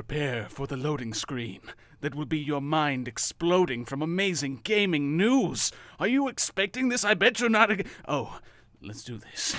Prepare for the loading screen. That will be your mind exploding from amazing gaming news. Are you expecting this? I bet you're not. Oh, let's do this.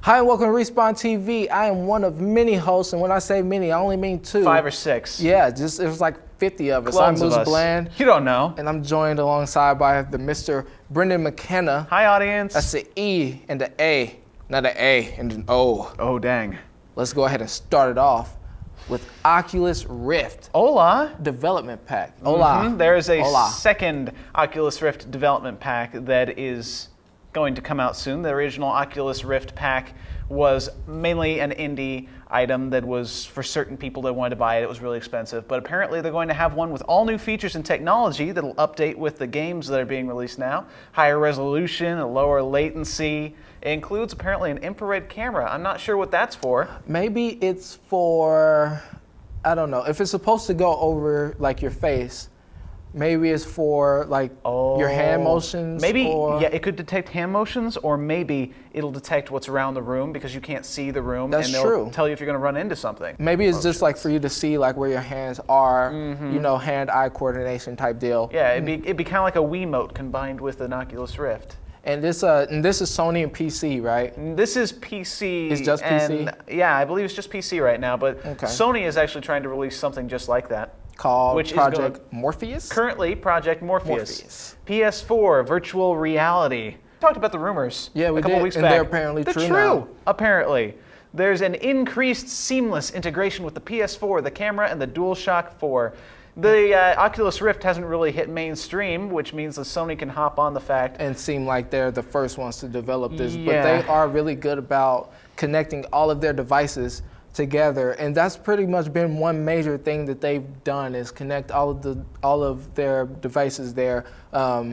Hi and welcome to Respawn TV. I am one of many hosts, and when I say many, I only mean two. 5 or 6. Yeah, just it was like 50 of us. Clones I'm of Moose us. Bland. You don't know. And I'm joined alongside by the Mr. Brendan McKenna. Hi, audience. That's the E and the A, not an A and an O. Oh, dang. Let's go ahead and start it off with Oculus Rift Hola. development pack. Hola. There is a Hola. second Oculus Rift development pack that is going to come out soon. The original Oculus Rift pack was mainly an indie item that was for certain people that wanted to buy it. It was really expensive. But apparently they're going to have one with all new features and technology that'll update with the games that are being released now. Higher resolution, a lower latency. It includes apparently an infrared camera. I'm not sure what that's for. Maybe it's for, I don't know, if it's supposed to go over like your face, maybe it's for like your hand motions. Maybe, or, yeah, it could detect hand motions, or maybe it'll detect what's around the room because you can't see the room. That's and they'll true. tell you if you're going to run into something. Maybe it's just like for you to see like where your hands are, you know, hand-eye coordination type deal. Yeah, it'd be kind of like a Wiimote combined with an Oculus Rift. And this is Sony and PC, right? This is PC. It's just PC? And, yeah, I believe it's just PC right now, but Okay. Sony is actually trying to release something just like that. Called Which is Project Morpheus. Currently, Project Morpheus. Morpheus. PS4, virtual reality. Talked about the rumors Yeah, we a couple did, weeks and back. they're apparently They're true true, now. apparently. There's an increased seamless integration with the PS4, the camera, and the DualShock 4. The Oculus Rift hasn't really hit mainstream, which means that Sony can hop on the fact. And seem like they're the first ones to develop this, but Yeah. they are really good about connecting all of their devices together, and that's pretty much been one major thing that they've done is connect all of their devices, their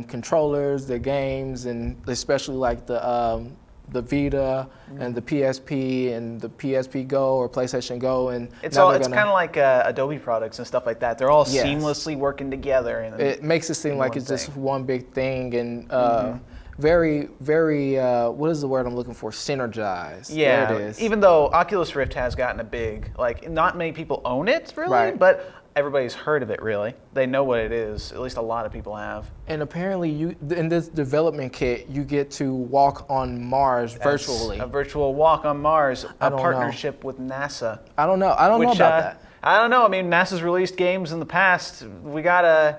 controllers, their games, and especially like the Vita and the PSP and the PSP Go or PlayStation Go, and It's now all. they're It's gonna- kind of like Adobe products and stuff like that. They're all Yes. seamlessly working together. And It makes it seem like one it's just thing. one big thing, and very, very, what is the word I'm looking for? Synergized. Yeah, There it is. even though Oculus Rift has gotten a big, like, not many people own it, really, Right. but everybody's heard of it, really. They know what it is. At least a lot of people have. And apparently, you in this development kit, you get to walk on Mars virtually. A virtual walk on Mars, I a don't know. partnership with NASA. I don't know. I don't know Which, about that. I don't know. I mean, NASA's released games in the past. We got a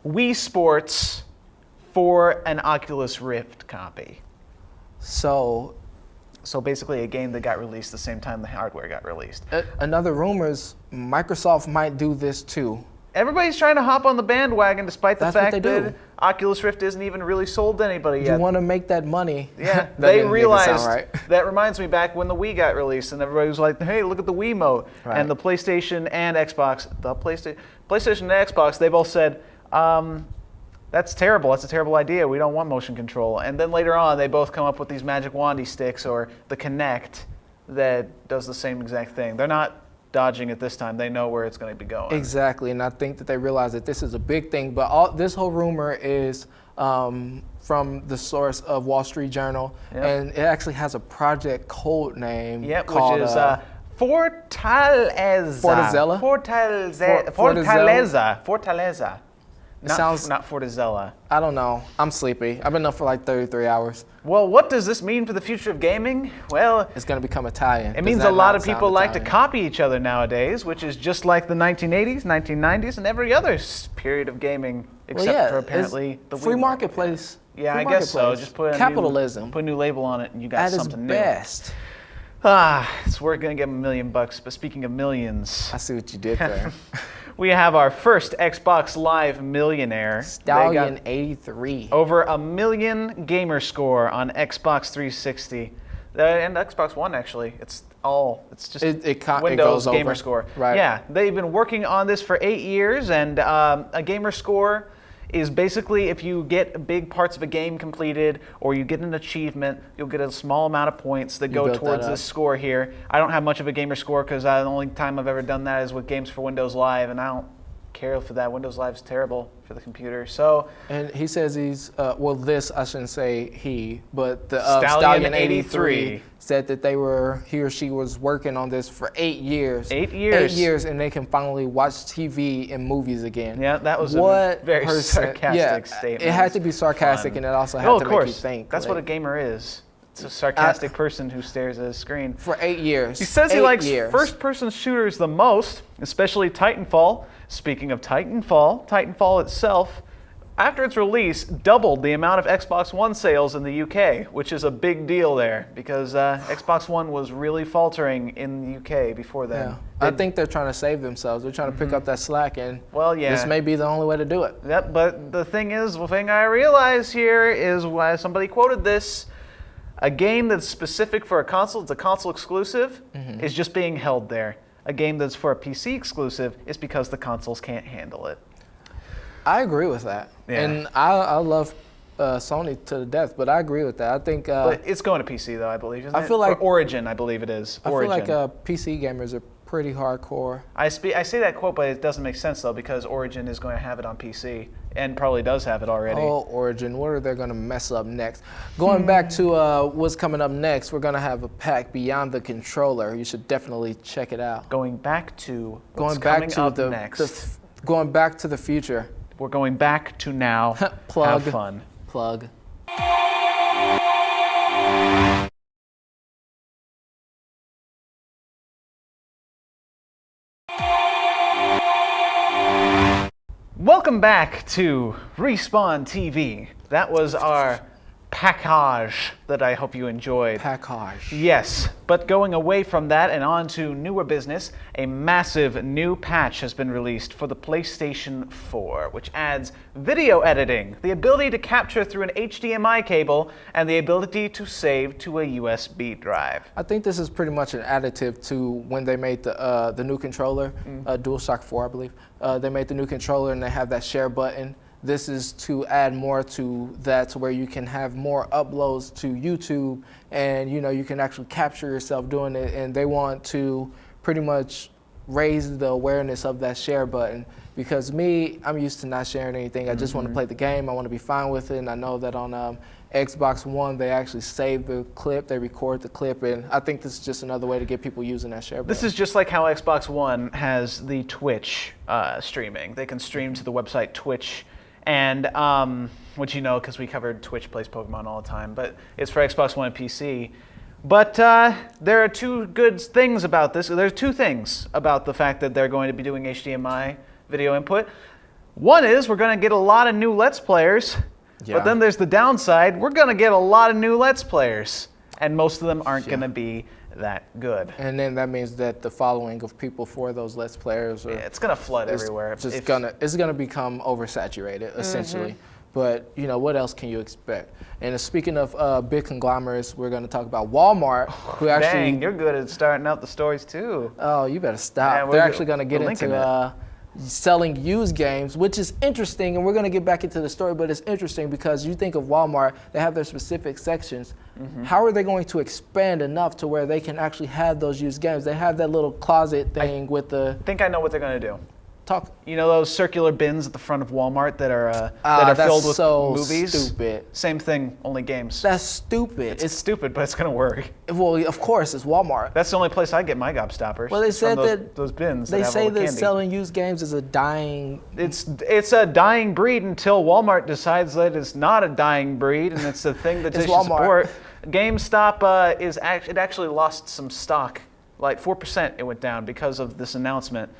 Wii Sports for an Oculus Rift copy. So, So basically a game that got released the same time the hardware got released. another rumor is Microsoft might do this too. Everybody's trying to hop on the bandwagon despite the That's what fact they do. that Oculus Rift isn't even really sold to anybody You yet. want to make that money. Yeah, That they didn't even realized, sound right. that reminds me back when the Wii got released and everybody was like, hey, look at the Wiimote. Right. And the PlayStation and Xbox, PlayStation and Xbox, they've all said, that's terrible, that's a terrible idea, we don't want motion control. And then later on, they both come up with these Magic Wandy sticks or the Kinect that does the same exact thing. They're not dodging it this time, they know where it's going to be going. Exactly, and I think that they realize that this is a big thing. But this whole rumor is from the source of Wall Street Journal, Yep. and it actually has a project code name Yep, called which is Fortaleza. Fortaleza? Fortaleza. Fortaleza. Not, sounds- not Fortizella. I don't know. I'm sleepy. I've been up for like 33 hours. Well, what does this mean for the future of gaming? Well, It's gonna become Italian. it means a lot of people like to copy each other nowadays, which is just like the 1980s, 1990s, and every other period of gaming, except for apparently the free Wii marketplace. Yeah, Free I guess so. marketplace. Just put capitalism put a new label on it, and you got at its something new. best. It's we're gonna get $1 million. But speaking of millions, I see what you did there. we have our first Xbox Live millionaire. They got Stallion 83. over 1 million gamer score on Xbox 360 and Xbox One. Actually, it's Oh, it's just it Windows goes over. Gamer Score. Right. Yeah, they've been working on this for 8 years, and a Gamer Score is basically if you get big parts of a game completed or you get an achievement, you'll get a small amount of points that go built towards that this up. score here. I don't have much of a Gamer Score because the only time I've ever done that is with games for Windows Live, and I don't care for that. Windows Live is terrible for the computer. So And he says he's, this, I shouldn't say he, but the Stallion Stallion 83 83 said that he or she was working on this for 8 years. 8 years. 8 years, and they can finally watch TV and movies again. Yeah, that was What a very person- sarcastic yeah, statement. It had to be sarcastic, Fun. and it also had Oh, to of make you course. think. That's what a gamer is. It's a sarcastic person who stares at a screen. For 8 years. He says he 8 likes years. first-person shooters the most, especially Titanfall. Speaking of Titanfall, Titanfall itself, after its release, doubled the amount of Xbox One sales in the UK, which is a big deal there because Xbox One was really faltering in the UK before then. Yeah. I think they're trying to save themselves. They're trying to pick up that slack, and Well, yeah. this may be the only way to do it. Yep, but the thing I realize here is why somebody quoted this. A game that's specific for a console, it's a console exclusive, is just being held there. A game that's for a PC exclusive is because the consoles can't handle it. I agree with that. Yeah. And I love Sony to the death, but I agree with that. I think But it's going to PC though, I believe. Isn't I it? feel like- for Origin, I believe it is. I feel Origin. like PC gamers are pretty hardcore. I say that quote, but it doesn't make sense though because Origin is going to have it on PC and probably does have it already. Oh, Origin, what are they going to mess up next? Going back to what's coming up next, we're going to have a pack Beyond the Controller. You should definitely check it out. Going back to what's Going back coming to up the next. going back to the future. We're going back to now. Plug. Have fun. Plug. Welcome back to Respawn TV. That was our package that I hope you enjoyed. Package. Yes, but going away from that and on to newer business, a massive new patch has been released for the PlayStation 4, which adds video editing, the ability to capture through an HDMI cable, and the ability to save to a USB drive. I think this is pretty much an additive to when they made the new controller, DualShock 4, I believe. They made the new controller and they have that share button. This is to add more to that, to where you can have more uploads to YouTube, and you can actually capture yourself doing it. And they want to pretty much raise the awareness of that share button. Because I'm used to not sharing anything. I just want to play the game. I want to be fine with it. And I know that on Xbox One, they actually save the clip, they record the clip, and I think this is just another way to get people using that share button. This is just like how Xbox One has the Twitch streaming. They can stream to the website Twitch, and which because we covered Twitch plays Pokemon all the time, but it's for Xbox One and PC. But there are two good things about this. There's two things about the fact that they're going to be doing HDMI video input. One is we're going to get a lot of new Let's Players, but then there's the downside. We're going to get a lot of new Let's Players, and most of them aren't going to be that good. And then that means that the following of people for those Let's Players It's going to flood everywhere. It's gonna become oversaturated essentially. But what else can you expect? And speaking of big conglomerates, we're going to talk about Walmart, who actually. Dang, you're good at starting out the stories too. Oh, you better stop. Yeah, They're actually going to get we're linking into selling used games, which is interesting, and we're going to get back into the story, but it's interesting because you think of Walmart, they have their specific sections. How are they going to expand enough to where they can actually have those used games? They have that little closet thing with the I think I know what they're going to do. talk. You know those circular bins at the front of Walmart that are filled with so movies? stupid. Same thing, only games. That's stupid. It's stupid, but it's going to work. Well, of course, it's Walmart. That's the only place I get my gobstoppers. Well, they is from said that those bins. They that have say all the that candy. selling used games is a dying. It's a dying breed until Walmart decides that it's not a dying breed and it's a thing that they It's should Walmart. support. GameStop it actually lost some stock, like 4% it went down because of this announcement,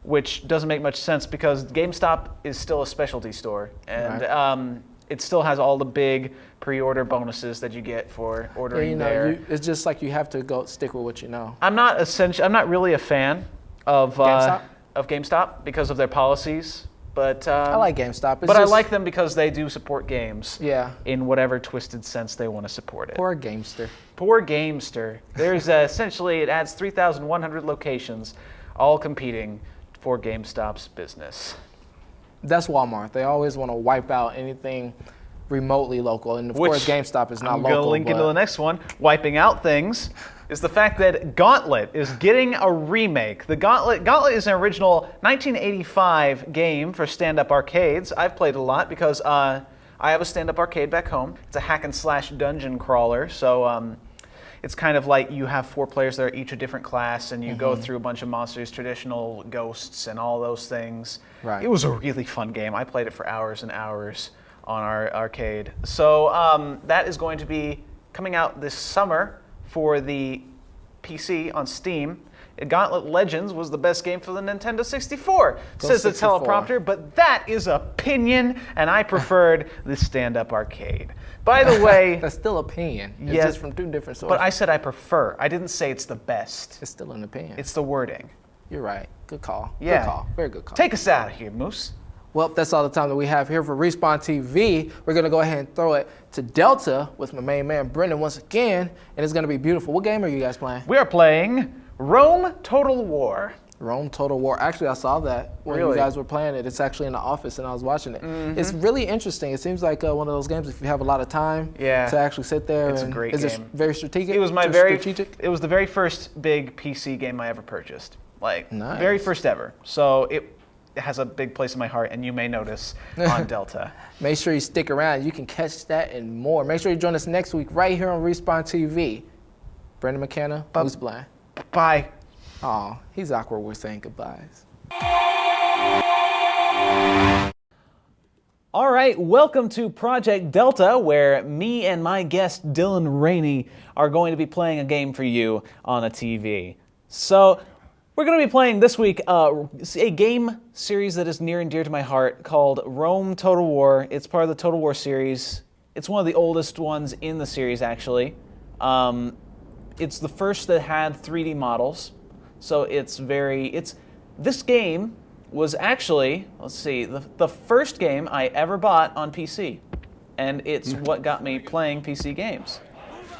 which doesn't make much sense because GameStop is still a specialty store and it still has all the big pre-order bonuses that you get for ordering there. It's just like you have to go stick with what you know. I'm not really a fan of GameStop? GameStop because of their policies. But I like GameStop. But I like them because they do support games. Yeah. In whatever twisted sense they want to support it. Poor Gamester. Poor Gamester. There's essentially, it adds 3,100 locations, all competing for GameStop's business. That's Walmart. They always want to wipe out anything remotely local, and of course GameStop is not I'm local. going to link into the next one. Wiping out things is the fact that Gauntlet is getting a remake. The Gauntlet is an original 1985 game for stand-up arcades. I've played it a lot because I have a stand-up arcade back home. It's a hack and slash dungeon crawler, so it's kind of like you have 4 players that are each a different class, and you go through a bunch of monsters, traditional ghosts, and all those things. Right. It was a really fun game. I played it for hours and hours on our arcade. So that is going to be coming out this summer for the PC on Steam. Gauntlet Legends was the best game for the Nintendo 64, says the 64. teleprompter, but that is opinion, and I preferred the stand-up arcade. By the way, That's still opinion. It's Yes, just from 2 different sources. but I said I prefer. I didn't say it's the best. It's still an opinion. It's the wording. You're right. Good call. Yeah. Good call. Very good call. Take us out of here, Moose. Well, that's all the time that we have here for Respawn TV. We're going to go ahead and throw it to Delta with my main man, Brendan, once again, and it's going to be beautiful. What game are you guys playing? We are playing Rome Total War. Rome Total War. Actually, I saw that when Really? you guys were playing it. It's actually in the office, and I was watching it. It's really interesting. It seems like one of those games if you have a lot of time Yeah. to actually sit there. It's a and great is game. it very strategic? It was my strategic? It was the very first big PC game I ever purchased. Like, Nice. very first ever. So it has a big place in my heart, and you may notice on Delta. Make sure you stick around. You can catch that and more. Make sure you join us next week right here on Respawn TV. Brendan McKenna, Moose Blind. Bye. Aw, he's awkward. We're saying goodbyes. All right, welcome to Project Delta, where me and my guest Dylan Rainey are going to be playing a game for you on a TV. So, we're going to be playing this week a game series that is near and dear to my heart called Rome Total War. It's part of the Total War series. It's one of the oldest ones in the series, actually. It's the first that had 3D models, so this game was actually, let's see, the first game I ever bought on PC, and it's what got me playing PC games.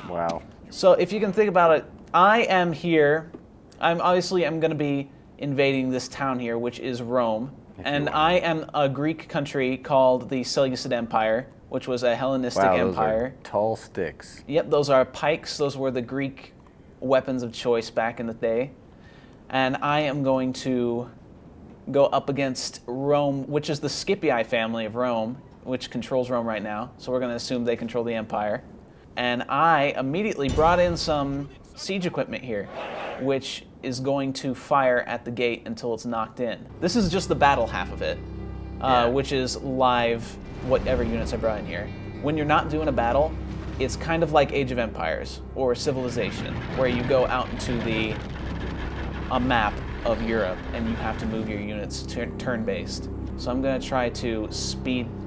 Wow. So if you can think about it, I am here. I'm going to be invading this town here, which is Rome, and I am a Greek country called the Seleucid Empire, which was a Hellenistic empire. Those are tall sticks. Yep, those are pikes. Those were the Greek weapons of choice back in the day. And I am going to go up against Rome, which is the Scipii family of Rome, which controls Rome right now. So we're going to assume they control the empire. And I immediately brought in some siege equipment here, which is going to fire at the gate until it's knocked in. This is just the battle half of it, which is live, whatever units I brought in here. When you're not doing a battle, it's kind of like Age of Empires or Civilization, where you go out into a map of Europe and you have to move your units turn-based. So I'm going to try to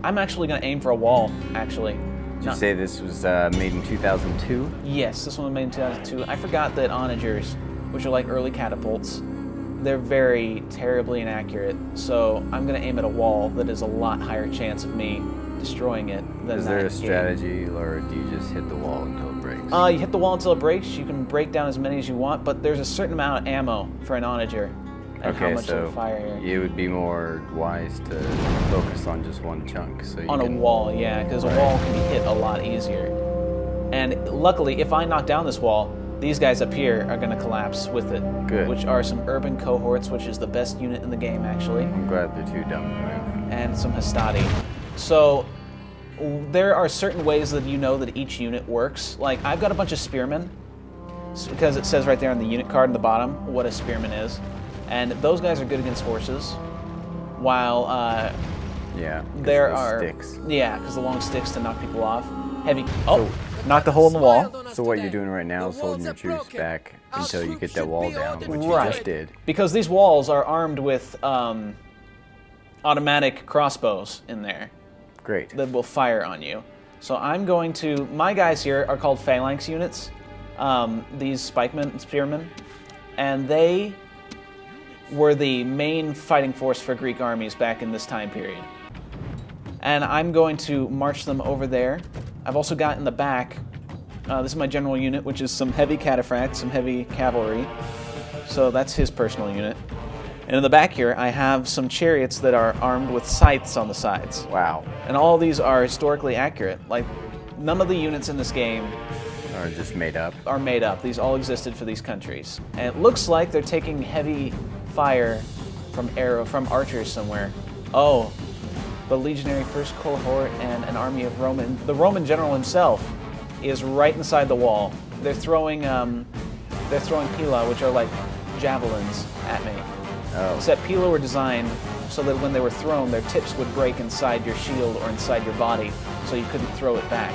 I'm actually going to aim for a wall, actually. Did you say this was made in 2002? Yes, this one was made in 2002. I forgot that onagers, which are like early catapults, they're very terribly inaccurate. So I'm going to aim at a wall that is a lot higher chance of me destroying it than Is there a that strategy, or do you just hit the wall until it breaks? You hit the wall until it breaks. You can break down as many as you want, but there's a certain amount of ammo for an onager and how much it'll fire here. It would be more wise to focus on just one chunk. So you On a can, wall, yeah, because a wall can be hit a lot easier. And luckily, if I knock down this wall, these guys up here are going to collapse with it. Good. Which are some urban cohorts, which is the best unit in the game, actually, I'm glad they're too dumb to move. and some Hastati. So there are certain ways that you know that each unit works. Like, I've got a bunch of spearmen, because it says right there on the unit card in the bottom what a spearman is. And those guys are good against horses, while Yeah. 'cause there those are sticks. Yeah, because the long sticks to knock people off. Heavy. Oh, knocked a hole in the wall. So what you're doing right now is holding your troops back until you get that wall down, which you Right. just did. Because these walls are armed with automatic crossbows in there Great. that will fire on you. So I'm going to. My guys here are called phalanx units. These spearmen, and they were the main fighting force for Greek armies back in this time period. And I'm going to march them over there. I've also got in the back, this is my general unit, which is some heavy cataphracts, some heavy cavalry. So that's his personal unit. And in the back here, I have some chariots that are armed with scythes on the sides. Wow. And all of these are historically accurate. Like, none of the units in this game Or just made up. are made up. These all existed for these countries. And it looks like they're taking heavy fire from archers somewhere. Oh, the legionary first cohort and an army of the Roman general himself is right inside the wall. They're throwing pila, which are like javelins, at me. Oh. Except pila were designed so that when they were thrown, their tips would break inside your shield or inside your body, so you couldn't throw it back.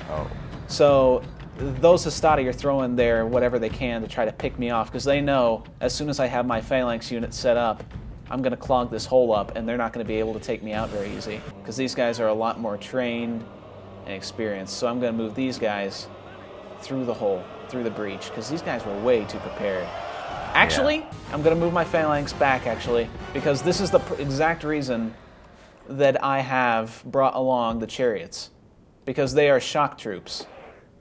Oh. So those hastati are throwing their whatever they can to try to pick me off, because they know as soon as I have my phalanx unit set up, I'm going to clog this hole up, and they're not going to be able to take me out very easy, because these guys are a lot more trained and experienced. So I'm going to move these guys through the hole, through the breach, because these guys were way too prepared. Actually, I'm going to move my phalanx back, actually, because this is the exact reason that I have brought along the chariots, because they are shock troops.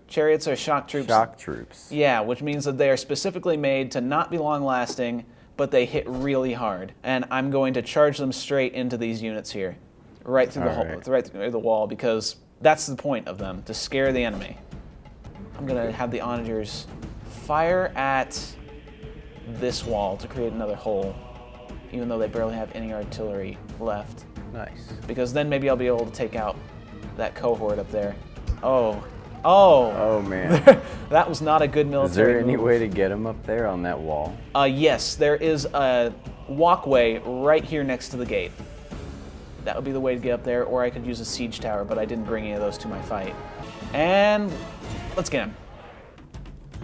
Chariots are shock troops. Shock troops. Yeah, which means that they are specifically made to not be long-lasting, but they hit really hard. And I'm going to charge them straight into these units here, right through the hole, right through the wall, because that's the point of them, to scare the enemy. I'm going to have the onagers fire at this wall to create another hole, even though they barely have any artillery left. Nice. Because then maybe I'll be able to take out that cohort up there. Oh. Oh. Oh, man. That was not a good military Is there any move. way to get them up there on that wall? Yes, there is a walkway right here next to the gate. That would be the way to get up there, or I could use a siege tower, but I didn't bring any of those to my fight. And let's get him.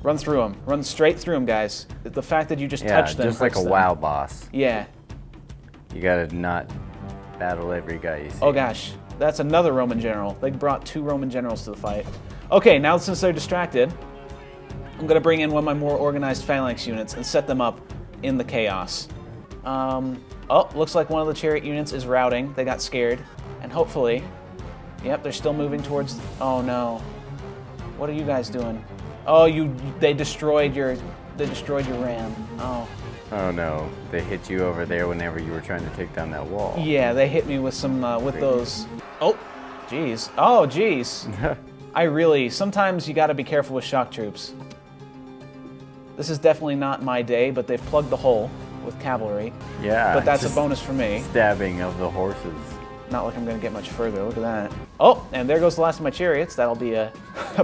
Run through them. Run straight through them, guys. The fact that you just touch them just like a hurts them. WoW boss. Yeah. You gotta not battle every guy you see. Oh gosh, that's another Roman general. They brought 2 Roman generals to the fight. Okay, now since they're distracted, I'm gonna bring in one of my more organized phalanx units and set them up in the chaos. Oh, looks like one of the chariot units is routing. They got scared, and hopefully, yep, they're still moving towards. Oh no, what are you guys doing? Oh, they destroyed your ram. Oh. Oh no, they hit you over there whenever you were trying to take down that wall. Yeah, they hit me with some with those. Oh, jeez. Oh, jeez. Sometimes you got to be careful with shock troops. This is definitely not my day, but they've plugged the hole with cavalry. Yeah. But that's a just bonus for me. Stabbing of the horses. Not like I'm going to get much further. Look at that. Oh, and there goes the last of my chariots. That'll be a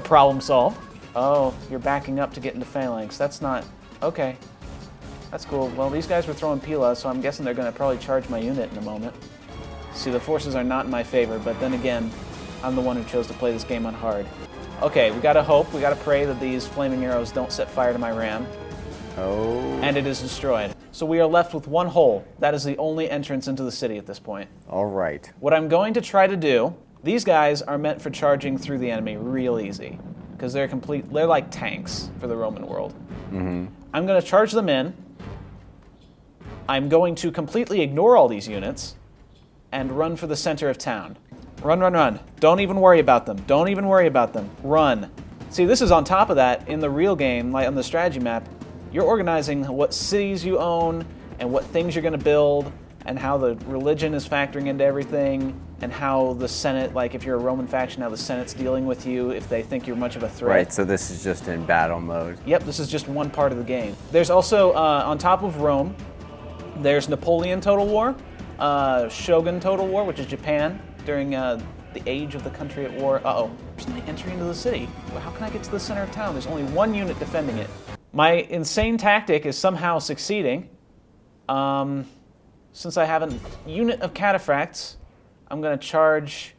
problem solved. Oh, you're backing up to get into phalanx. That's not... Okay. That's cool. Well, these guys were throwing pila, so I'm guessing they're going to probably charge my unit in a moment. See, the forces are not in my favor, but then again, I'm the one who chose to play this game on hard. Okay, we gotta hope, we gotta pray that these flaming arrows don't set fire to my ram. Oh. And it is destroyed. So we are left with one hole. That is the only entrance into the city at this point. All right. What I'm going to try to do, these guys are meant for charging through the enemy real easy, because they're like tanks for the Roman world. Mm-hmm. I'm going to charge them in. I'm going to completely ignore all these units and run for the center of town. Run, run, run. Don't even worry about them. Don't even worry about them. Run. See, this is on top of that. In the real game, like on the strategy map, you're organizing what cities you own and what things you're going to build and how the religion is factoring into everything and how the Senate, like if you're a Roman faction, how the Senate's dealing with you if they think you're much of a threat. Right, so this is just in battle mode. Yep, this is just one part of the game. There's also, on top of Rome, there's Napoleon Total War, Shogun Total War, which is Japan, during the age of the country at war. Uh-oh, there's my entry into the city. Well, how can I get to the center of town? There's only one unit defending it. My insane tactic is somehow succeeding. Since I have a unit of cataphracts, I'm going to charge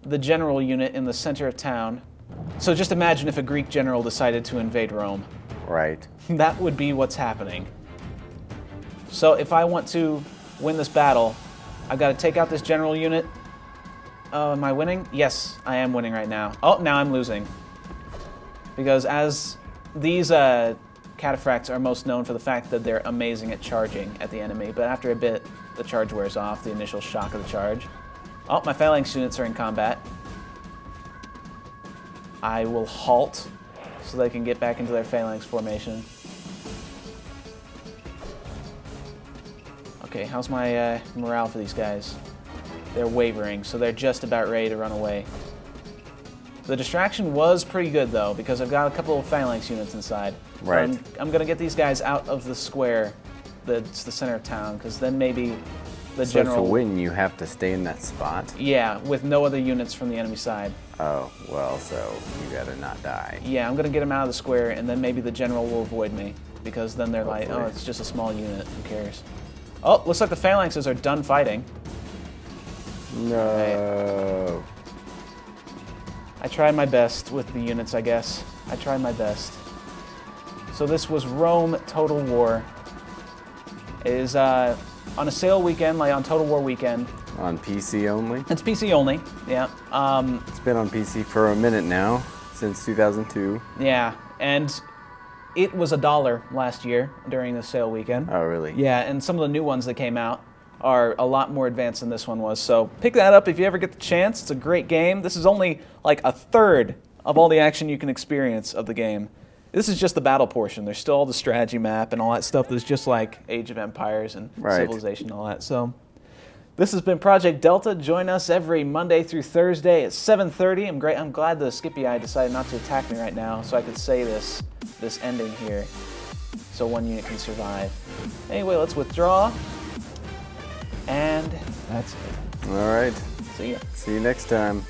the general unit in the center of town. So just imagine if a Greek general decided to invade Rome. Right. That would be what's happening. So if I want to win this battle, I've got to take out this general unit. Am I winning? Yes, I am winning right now. Oh, now I'm losing. Because as these Cataphracts are most known for the fact that they're amazing at charging at the enemy, but after a bit, the charge wears off, the initial shock of the charge. Oh, my Phalanx units are in combat. I will halt so they can get back into their Phalanx formation. Okay, how's my morale for these guys? They're wavering, so they're just about ready to run away. The distraction was pretty good, though, because I've got a couple of Phalanx units inside. Right. I'm going to get these guys out of the square that's the center of town, because then maybe the So general... to win, you have to stay in that spot? Yeah, with no other units from the enemy side. Oh, well, so you gotta not die. Yeah, I'm going to get them out of the square, and then maybe the general will avoid me, because then they're like, Hopefully. oh, it's just a small unit, who cares? Oh, looks like the Phalanxes are done fighting. No. I tried my best with the units, I guess. I tried my best. So this was Rome Total War. It is on a sale weekend, like on Total War weekend. On PC only? It's PC only, yeah. It's been on PC for a minute now, since 2002. Yeah, and it was $1 last year during the sale weekend. Oh, really? Yeah, and some of the new ones that came out are a lot more advanced than this one was. So pick that up if you ever get the chance. It's a great game. This is only like a third of all the action you can experience of the game. This is just the battle portion. There's still all the strategy map and all that stuff that's just like Age of Empires and Right. Civilization and all that. So this has been Project Delta. Join us every Monday through Thursday at 7:30. I'm glad the Skippy Eye decided not to attack me right now so I could say this ending here so one unit can survive. Anyway, let's withdraw. And that's it. All right. See ya. See you next time.